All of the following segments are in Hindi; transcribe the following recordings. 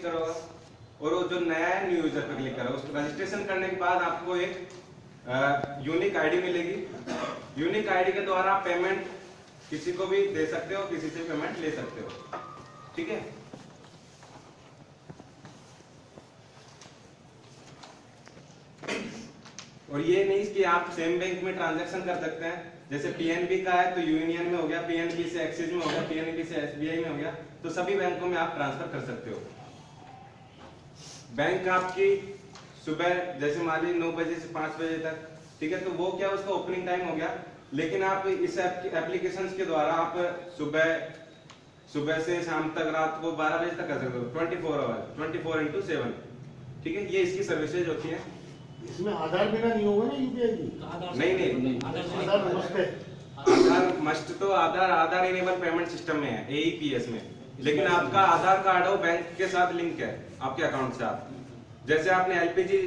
करोगे और वो जो नया है न्यू यूजर पे क्लिक करोगे। उसको रजिस्ट्रेशन करने के बाद आपको एक यूनिक आईडी मिलेगी। यूनिक आईडी के द्वारा आप पेमेंट किसी को भी दे सकते हो, किसी से पेमेंट ले सकते हो। ठीक है, और ये नहीं कि आप सेम बैंक में ट्रांजैक्शन कर सकते हैं। जैसे पीएनबी का है तो यूनियन में हो गया, पीएनबी से एक्सिस में हो गया, पीएनबी से एसबीआई में हो गया, तो सभी बैंकों में आप ट्रांसफर कर सकते हो। बैंक आपकी सुबह जैसे मान लीजिए 9 बजे से 5 बजे तक, ठीक है, तो वो क्या उसका ओपनिंग टाइम हो गया। लेकिन आप इस एप्लीकेशन के द्वारा आप सुबह से शाम तक, रात को 12 बजे तक कर सकते हो, 24 आवर 24/7। ठीक है, ये इसकी सर्विसेज होती है। इसमें आधार बिना नहीं होगा ना यूपीआई की? नहीं, आधार मस्ट है। आधार मस्ट तो आधार इनेबल पेमेंट सिस्टम में है, एईपीएस में। लेकिन आपका आधार कार्ड हो बैंक के साथ लिंक है, आपके अकाउंट से। आप जैसे आपने एलपीजी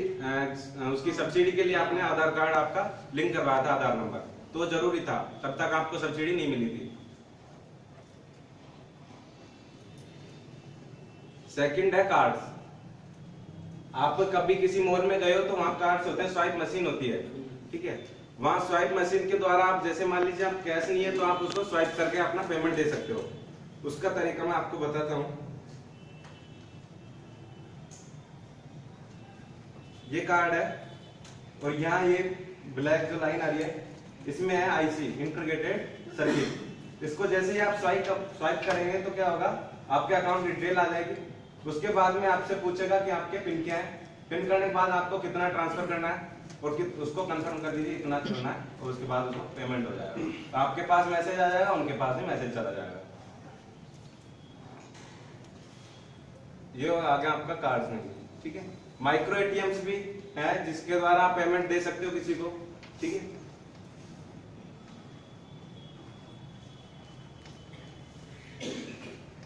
उसकी सब्सिडी के लिए आपने आधार कार्ड आपका लिंक करवाया था, आधार नंबर, तो जरूरी था, तब तक आपको सब्सिडी नहीं मिली थी। सेकंड है कार्ड्स। आप कभी किसी मॉल में गए हो तो वहां कार्ड्स होते हैं, स्वाइप मशीन होती है। ठीक है, वहां स्वाइप मशीन के द्वारा आप जैसे मान लीजिए आप कैश नहीं है तो आप उसको स्वाइप करके अपना पेमेंट दे सकते हो। उसका तरीका मैं आपको बताता हूं। ये कार्ड है और यहाँ ये ब्लैक जो लाइन आ रही है इसमें है आईसी, इंटीग्रेटेड सर्किट। इसको जैसे ही आप स्वाइप करेंगे तो क्या होगा, आपके अकाउंट डिटेल आ जाएगी। उसके बाद में आपसे पूछेगा कि आपके पिन क्या है। पिन करने के बाद आपको कितना ट्रांसफर करना है और उसको कंफर्म कर दीजिए इतना करना है, और उसके बाद उसको पेमेंट हो जाएगा। तो आपके पास मैसेज आ जाएगा, उनके पास भी मैसेज चला जाएगा। ये आ गया आपका कार्ड्स में। ठीक है, माइक्रो एटीएम्स भी है जिसके द्वारा आप पेमेंट दे सकते हो किसी को। ठीक है,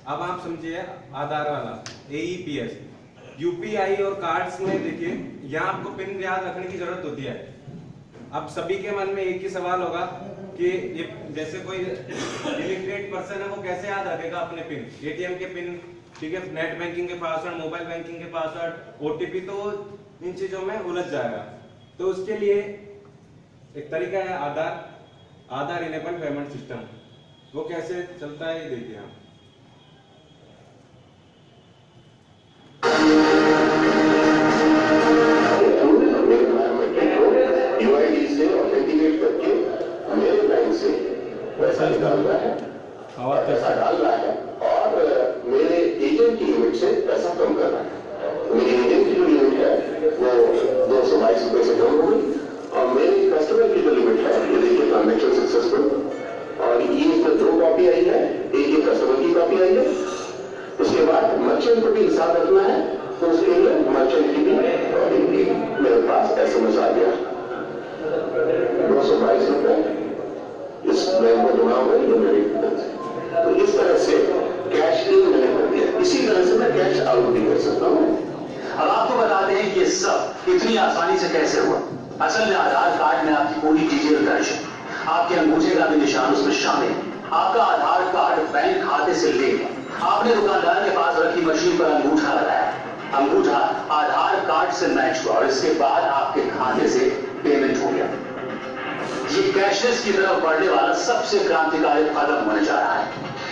अब आप समझिए आधार वाला एईपीएस, यूपीआई और कार्ड्स में देखिए यहाँ आपको पिन याद रखने की जरूरत होती है। अब सभी के मन में एक ही सवाल होगा कि ये जैसे कोई इलिटरेट पर्सन है वो कैसे याद रखेगा अपने पिन, एटीएम के पिन, ठीक है, नेट बैंकिंग के पासवर्ड, मोबाइल बैंकिंग के पासवर्ड, ओटीपी, तो इन चीजों में उलझ जाएगा। तो उसके लिए एक तरीका है आधार इनेबल पेमेंट सिस्टम। वो कैसे चलता है ये देखिए आप। पैसा निकाल रहा है, पैसा डाल रहा है और मेरे एजेंट की लिमिट से पैसा कम कर रहा है। मेरी एजेंट की जो लिमिट है वो 222 रुपए से कम हो गई और मेरे कस्टमर की जो लिमिट है, ये देखिए ट्रांजेक्शन सक्सेसफुल, और ये जो 2 कॉपी आई है, एक कस्टमर की कॉपी आई है। उसके बाद मर्चेंट को भी हिसाब रखना है, तो उसके लिए मर्चेंट की भी मेरे पास एसएमएस आ गया, 222 रुपए इस बैंक में जमा हुआ है, मेरी। तो इस तरह से कैश इन मैंने कर दिया, इसी तरह से मैं कैश आउट भी कर सकता हूँ। अब आपको बताते हैं कि ये सब इतनी आसानी से कैसे हुआ। असल में आधार कार्ड में आपकी पूरी डिटेल दर्ज है, आपके अंगूठे का भी निशान उसमें शामिल है। आपका आधार कार्ड बैंक खाते से लेकर आपने दुकानदार के पास रखी मशीन पर अंगूठा लगाया, अंगूठा आधार कार्ड से मैच हुआ और इसके बाद आपके खाते से पेमेंट हो गया। ये कैशलेस की तरफ बढ़ने वाला सबसे क्रांतिकारी कदम होने जा रहा है,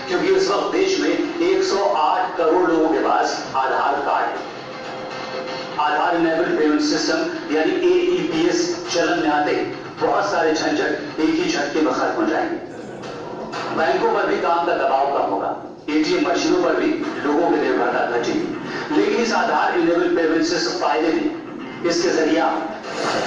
क्योंकि इस वक्त देश में 108 करोड़ लोगों के पास आधार कार्ड है। आधार इनेबल्ड पेमेंट सिस्टम यानी एईपीएस चलन में आते बहुत सारे झंझट एक ही झटके में खत्म हो जाएंगे। बैंकों पर भी काम का दबाव कम होगा, एटीएम मशीनों पर भी लोगों की निर्भरता घटेगी। लेकिन इस आधार इनेबल्ड पेमेंट सिस्टम फायदे भी, इसके जरिए